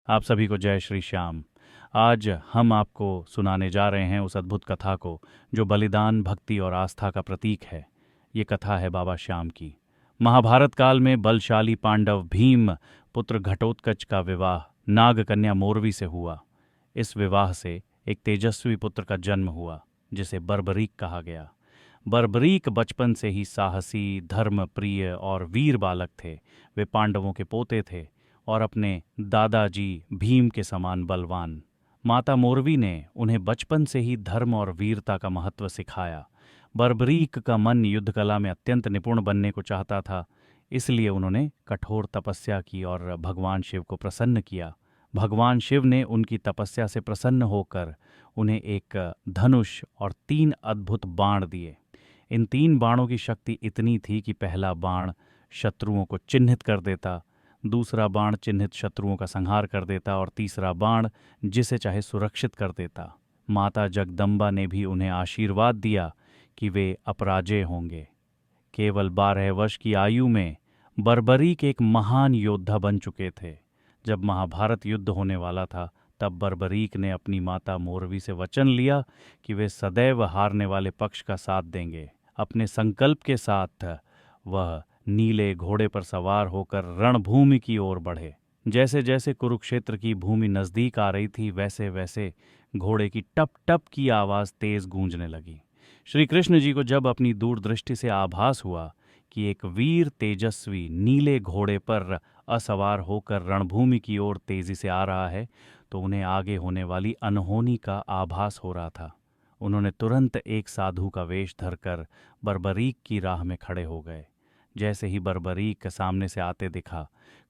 आप सभी को जय श्री श्याम। आज हम आपको सुनाने जा रहे हैं उस अद्भुत कथा को जो बलिदान, भक्ति और आस्था का प्रतीक है। ये कथा है बाबा श्याम की। महाभारत काल में बलशाली पांडव भीम पुत्र घटोत्कच का विवाह नाग कन्या मोरवी से हुआ। इस विवाह से एक तेजस्वी पुत्र का जन्म हुआ जिसे बर्बरीक कहा गया। बर्बरीक बचपन से ही साहसी, धर्म प्रिय और वीर बालक थे। वे पांडवों के पोते थे और अपने दादाजी भीम के समान बलवान। माता मोरवी ने उन्हें बचपन से ही धर्म और वीरता का महत्व सिखाया। बर्बरीक का मन युद्ध कला में अत्यंत निपुण बनने को चाहता था, इसलिए उन्होंने कठोर तपस्या की और भगवान शिव को प्रसन्न किया। भगवान शिव ने उनकी तपस्या से प्रसन्न होकर उन्हें एक धनुष और 3 अद्भुत बाण दिए। इन 3 बाणों की शक्ति इतनी थी कि पहला बाण शत्रुओं को चिन्हित कर देता, दूसरा बाण चिन्हित शत्रुओं का संहार कर देता और तीसरा बाण जिसे चाहे सुरक्षित कर देता। माता जगदम्बा ने भी उन्हें आशीर्वाद दिया कि वे अपराजेय होंगे। केवल 12 वर्ष की आयु में बर्बरीक एक महान योद्धा बन चुके थे। जब महाभारत युद्ध होने वाला था तब बर्बरीक ने अपनी माता मोरवी से वचन लिया कि वे सदैव हारने वाले पक्ष का साथ देंगे। अपने संकल्प के साथ वह नीले घोड़े पर सवार होकर रणभूमि की ओर बढ़े। जैसे जैसे कुरुक्षेत्र की भूमि नजदीक आ रही थी वैसे वैसे घोड़े की टप टप की आवाज तेज गूंजने लगी। श्री कृष्ण जी को जब अपनी दूरदृष्टि से आभास हुआ कि एक वीर तेजस्वी नीले घोड़े पर असवार होकर रणभूमि की ओर तेजी से आ रहा है तो उन्हें आगे होने वाली अनहोनी का आभास हो रहा था। उन्होंने तुरंत एक साधु का वेश धरकर बर्बरीक की राह में खड़े हो गए। जैसे ही बर्बरीक सामने से आते दिखा,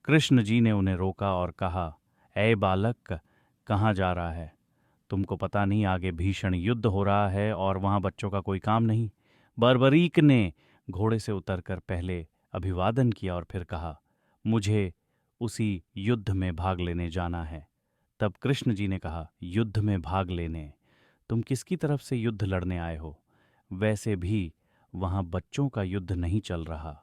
कृष्ण जी ने उन्हें रोका और कहा, ऐ बालक, कहाँ जा रहा है? तुमको पता नहीं आगे भीषण युद्ध हो रहा है और वहां बच्चों का कोई काम नहीं। बर्बरीक ने घोड़े से उतरकर पहले अभिवादन किया और फिर कहा, मुझे उसी युद्ध में भाग लेने जाना है। तब कृष्ण जी ने कहा, युद्ध में भाग लेने? तुम किसकी तरफ से युद्ध लड़ने आए हो? वैसे भी वहां बच्चों का युद्ध नहीं चल रहा।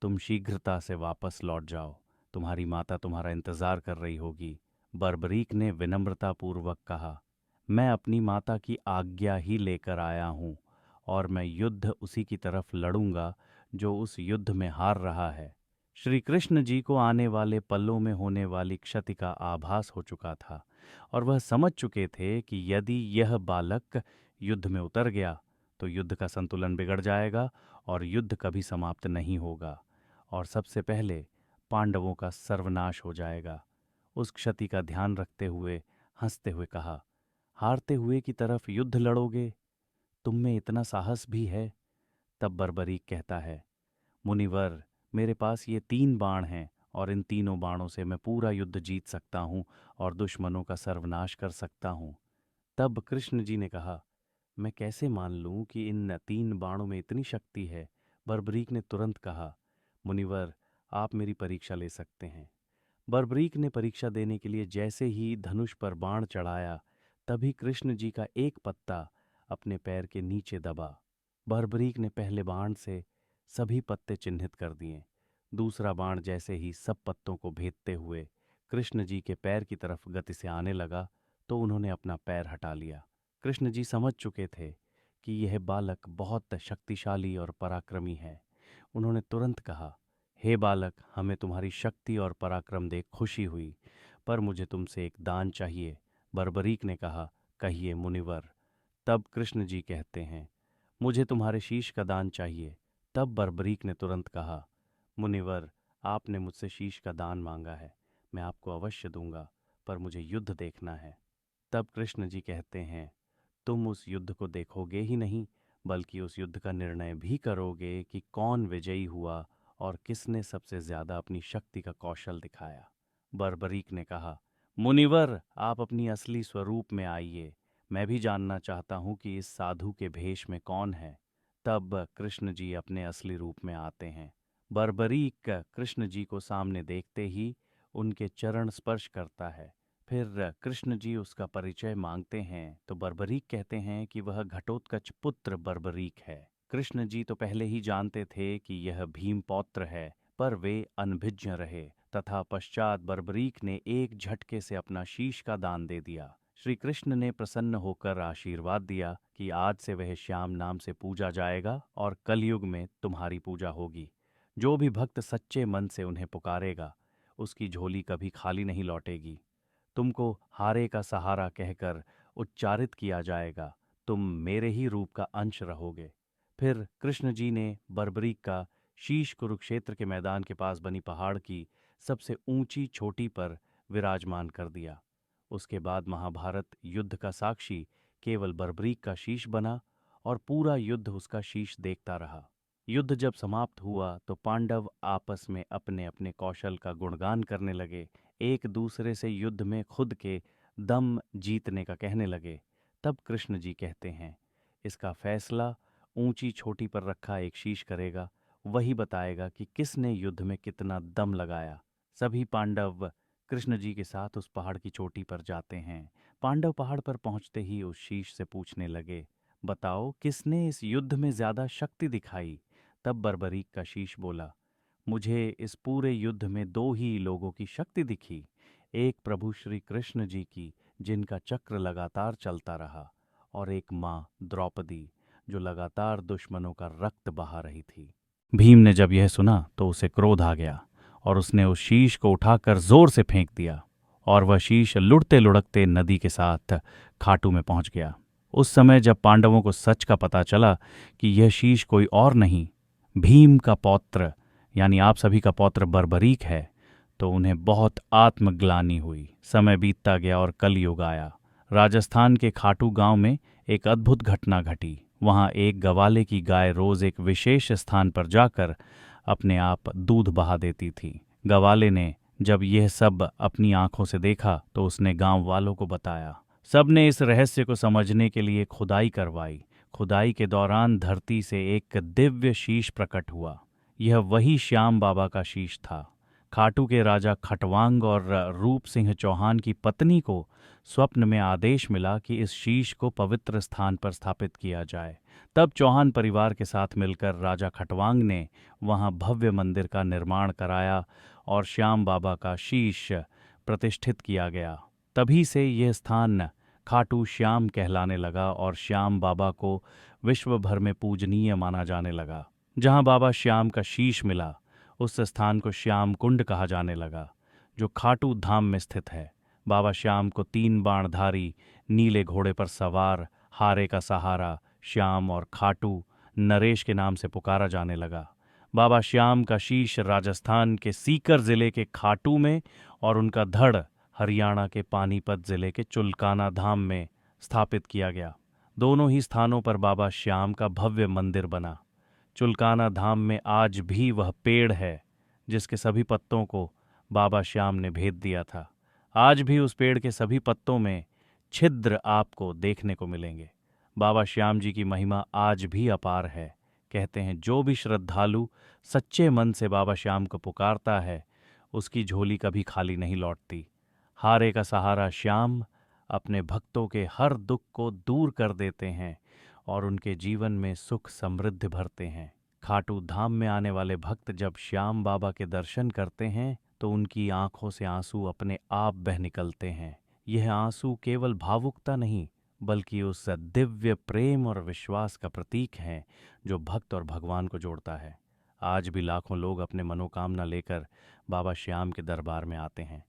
तुम शीघ्रता से वापस लौट जाओ, तुम्हारी माता तुम्हारा इंतजार कर रही होगी। बर्बरीक ने विनम्रतापूर्वक कहा, मैं अपनी माता की आज्ञा ही लेकर आया हूं और मैं युद्ध उसी की तरफ लड़ूंगा जो उस युद्ध में हार रहा है। श्री कृष्ण जी को आने वाले पलों में होने वाली क्षति का आभास हो चुका था और वह समझ चुके थे कि यदि यह बालक युद्ध में उतर गया तो युद्ध का संतुलन बिगड़ जाएगा और युद्ध कभी समाप्त नहीं होगा और सबसे पहले पांडवों का सर्वनाश हो जाएगा। उस क्षति का ध्यान रखते हुए हंसते हुए कहा, हारते हुए की तरफ युद्ध लड़ोगे? तुम में इतना साहस भी है? तब बर्बरीक कहता है, मुनिवर, मेरे पास ये 3 बाण हैं और इन तीनों बाणों से मैं पूरा युद्ध जीत सकता हूँ और दुश्मनों का सर्वनाश कर सकता हूँ। तब कृष्ण जी ने कहा, मैं कैसे मान लूं कि इन 3 बाणों में इतनी शक्ति है? बर्बरीक ने तुरंत कहा, मुनिवर, आप मेरी परीक्षा ले सकते हैं। बर्बरीक ने परीक्षा देने के लिए जैसे ही धनुष पर बाण चढ़ाया तभी कृष्ण जी का एक पत्ता अपने पैर के नीचे दबा। बर्बरीक ने पहले बाण से सभी पत्ते चिन्हित कर दिए। दूसरा बाण जैसे ही सब पत्तों को भेदते हुए कृष्ण जी के पैर की तरफ गति से आने लगा तो उन्होंने अपना पैर हटा लिया। कृष्ण जी समझ चुके थे कि यह बालक बहुत शक्तिशाली और पराक्रमी है। उन्होंने तुरंत कहा, हे बालक, हमें तुम्हारी शक्ति और पराक्रम देख खुशी हुई, पर मुझे तुमसे एक दान चाहिए। बर्बरीक ने कहा, कहिए मुनिवर। तब कृष्ण जी कहते हैं, मुझे तुम्हारे शीश का दान चाहिए। तब बर्बरीक ने तुरंत कहा, मुनिवर, आपने मुझसे शीश का दान मांगा है, मैं आपको अवश्य दूंगा, पर मुझे युद्ध देखना है। तब कृष्ण जी कहते हैं, तुम उस युद्ध को देखोगे ही नहीं बल्कि उस युद्ध का निर्णय भी करोगे कि कौन विजयी हुआ और किसने सबसे ज्यादा अपनी शक्ति का कौशल दिखाया। बर्बरीक ने कहा, मुनिवर, आप अपनी असली स्वरूप में आइए, मैं भी जानना चाहता हूं कि इस साधु के भेष में कौन है। तब कृष्ण जी अपने असली रूप में आते हैं। बर्बरीक कृष्ण जी को सामने देखते ही उनके चरण स्पर्श करता है। फिर कृष्ण जी उसका परिचय मांगते हैं तो बर्बरीक कहते हैं कि वह घटोत्कच पुत्र बर्बरीक है। कृष्ण जी तो पहले ही जानते थे कि यह भीम पौत्र है, पर वे अनभिज्ञ रहे। तथा पश्चात बर्बरीक ने एक झटके से अपना शीश का दान दे दिया। श्री कृष्ण ने प्रसन्न होकर आशीर्वाद दिया कि आज से वह श्याम नाम से पूजा जाएगा और कलयुग में तुम्हारी पूजा होगी। जो भी भक्त सच्चे मन से उन्हें पुकारेगा, उसकी झोली कभी खाली नहीं लौटेगी। तुमको हारे का सहारा कहकर उच्चारित किया जाएगा, तुम मेरे ही रूप का अंश रहोगे। फिर कृष्ण जी ने बर्बरीक का शीश कुरुक्षेत्र के मैदान के पास बनी पहाड़ की सबसे ऊंची चोटी पर विराजमान कर दिया। उसके बाद महाभारत युद्ध का साक्षी केवल बर्बरीक का शीश बना और पूरा युद्ध उसका शीश देखता रहा। युद्ध जब समाप्त हुआ तो पांडव आपस में अपने अपने कौशल का गुणगान करने लगे, एक दूसरे से युद्ध में खुद के दम जीतने का कहने लगे। तब कृष्ण जी कहते हैं, इसका फैसला ऊंची छोटी पर रखा एक शीश करेगा, वही बताएगा कि किसने युद्ध में कितना दम लगाया। सभी पांडव कृष्ण जी के साथ उस पहाड़ की चोटी पर जाते हैं। पांडव पहाड़ पर पहुंचते ही उस शीश से पूछने लगे, बताओ किसने इस युद्ध में ज्यादा शक्ति दिखाई। तब बर्बरीक का शीश बोला, मुझे इस पूरे युद्ध में दो ही लोगों की शक्ति दिखी, एक प्रभु श्री कृष्ण जी की जिनका चक्र लगातार चलता रहा, और एक माँ द्रौपदी जो लगातार दुश्मनों का रक्त बहा रही थी। भीम ने जब यह सुना तो उसे क्रोध आ गया और उसने उस शीश को उठाकर जोर से फेंक दिया और वह शीश लुढ़ते लुढ़कते नदी के साथ खाटू में पहुंच गया। उस समय जब पांडवों को सच का पता चला कि यह शीश कोई और नहीं, भीम का पौत्र यानी आप सभी का पौत्र बर्बरीक है, तो उन्हें बहुत आत्मग्लानि हुई। समय बीतता गया और कलयुग आया। राजस्थान के खाटू गांव में एक अद्भुत घटना घटी। वहां एक गवाले की गाय रोज एक विशेष स्थान पर जाकर अपने आप दूध बहा देती थी। गवाले ने जब यह सब अपनी आंखों से देखा तो उसने गांव वालों को बताया। सबने इस रहस्य को समझने के लिए खुदाई करवाई। खुदाई के दौरान धरती से एक दिव्य शीश प्रकट हुआ। यह वही श्याम बाबा का शीश था। खाटू के राजा खटवांग और रूप सिंह चौहान की पत्नी को स्वप्न में आदेश मिला कि इस शीश को पवित्र स्थान पर स्थापित किया जाए। तब चौहान परिवार के साथ मिलकर राजा खटवांग ने वहां भव्य मंदिर का निर्माण कराया और श्याम बाबा का शीश प्रतिष्ठित किया गया। तभी से यह स्थान खाटू श्याम कहलाने लगा और श्याम बाबा को विश्व भर में पूजनीय माना जाने लगा। जहां बाबा श्याम का शीश मिला, उस स्थान को श्याम कुंड कहा जाने लगा, जो खाटू धाम में स्थित है। बाबा श्याम को 3 बाणधारी नीले घोड़े पर सवार, हारे का सहारा श्याम और खाटू नरेश के नाम से पुकारा जाने लगा। बाबा श्याम का शीश राजस्थान के सीकर जिले के खाटू में और उनका धड़ हरियाणा के पानीपत जिले के चुलकाना धाम में स्थापित किया गया। दोनों ही स्थानों पर बाबा श्याम का भव्य मंदिर बना। चुलकाना धाम में आज भी वह पेड़ है जिसके सभी पत्तों को बाबा श्याम ने भेद दिया था। आज भी उस पेड़ के सभी पत्तों में छिद्र आपको देखने को मिलेंगे। बाबा श्याम जी की महिमा आज भी अपार है। कहते हैं जो भी श्रद्धालु सच्चे मन से बाबा श्याम को पुकारता है, उसकी झोली कभी खाली नहीं लौटती। हारे का सहारा श्याम अपने भक्तों के हर दुख को दूर कर देते हैं और उनके जीवन में सुख समृद्धि भरते हैं। खाटू धाम में आने वाले भक्त जब श्याम बाबा के दर्शन करते हैं तो उनकी आंखों से आंसू अपने आप बह निकलते हैं। यह आंसू केवल भावुकता नहीं, बल्कि उस दिव्य प्रेम और विश्वास का प्रतीक है जो भक्त और भगवान को जोड़ता है। आज भी लाखों लोग अपने मनोकामना लेकर बाबा श्याम के दरबार में आते हैं।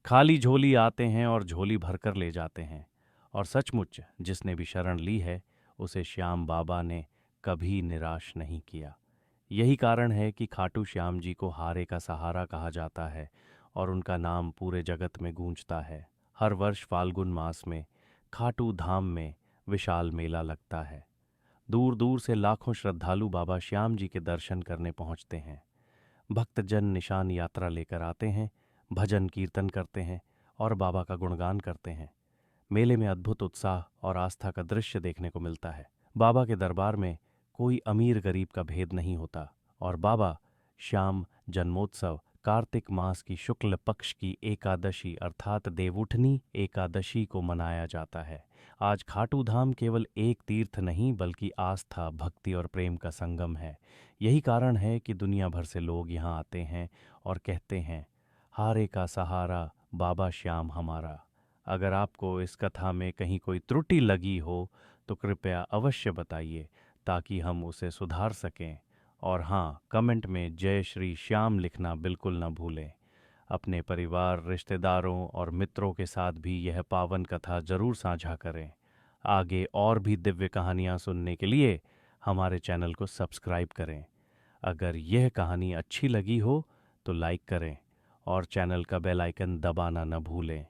खाली झोली आते हैं और झोली भरकर ले जाते हैं। और सचमुच जिसने भी शरण ली है, उसे श्याम बाबा ने कभी निराश नहीं किया। यही कारण है कि खाटू श्याम जी को हारे का सहारा कहा जाता है और उनका नाम पूरे जगत में गूंजता है। हर वर्ष फाल्गुन मास में खाटू धाम में विशाल मेला लगता है। दूर दूर से लाखों श्रद्धालु बाबा श्याम जी के दर्शन करने पहुंचते हैं। भक्तजन निशान यात्रा लेकर आते हैं, भजन कीर्तन करते हैं और बाबा का गुणगान करते हैं। मेले में अद्भुत उत्साह और आस्था का दृश्य देखने को मिलता है। बाबा के दरबार में कोई अमीर गरीब का भेद नहीं होता और बाबा श्याम जन्मोत्सव कार्तिक मास की शुक्ल पक्ष की एकादशी अर्थात देवउठनी एकादशी को मनाया जाता है। आज खाटू धाम केवल एक तीर्थ नहीं बल्कि आस्था, भक्ति और प्रेम का संगम है। यही कारण है कि दुनिया भर से लोग यहाँ आते हैं और कहते हैं, हारे का सहारा बाबा श्याम हमारा। अगर आपको इस कथा में कहीं कोई त्रुटि लगी हो तो कृपया अवश्य बताइए ताकि हम उसे सुधार सकें। और हाँ, कमेंट में जय श्री श्याम लिखना बिल्कुल न भूलें। अपने परिवार, रिश्तेदारों और मित्रों के साथ भी यह पावन कथा जरूर साझा करें। आगे और भी दिव्य कहानियाँ सुनने के लिए हमारे चैनल को सब्सक्राइब करें। अगर यह कहानी अच्छी लगी हो तो लाइक करें और चैनल का बेल आइकन दबाना न भूलें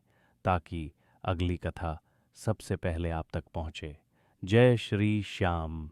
ताकि अगली कथा सबसे पहले आप तक पहुंचे। जय श्री श्याम।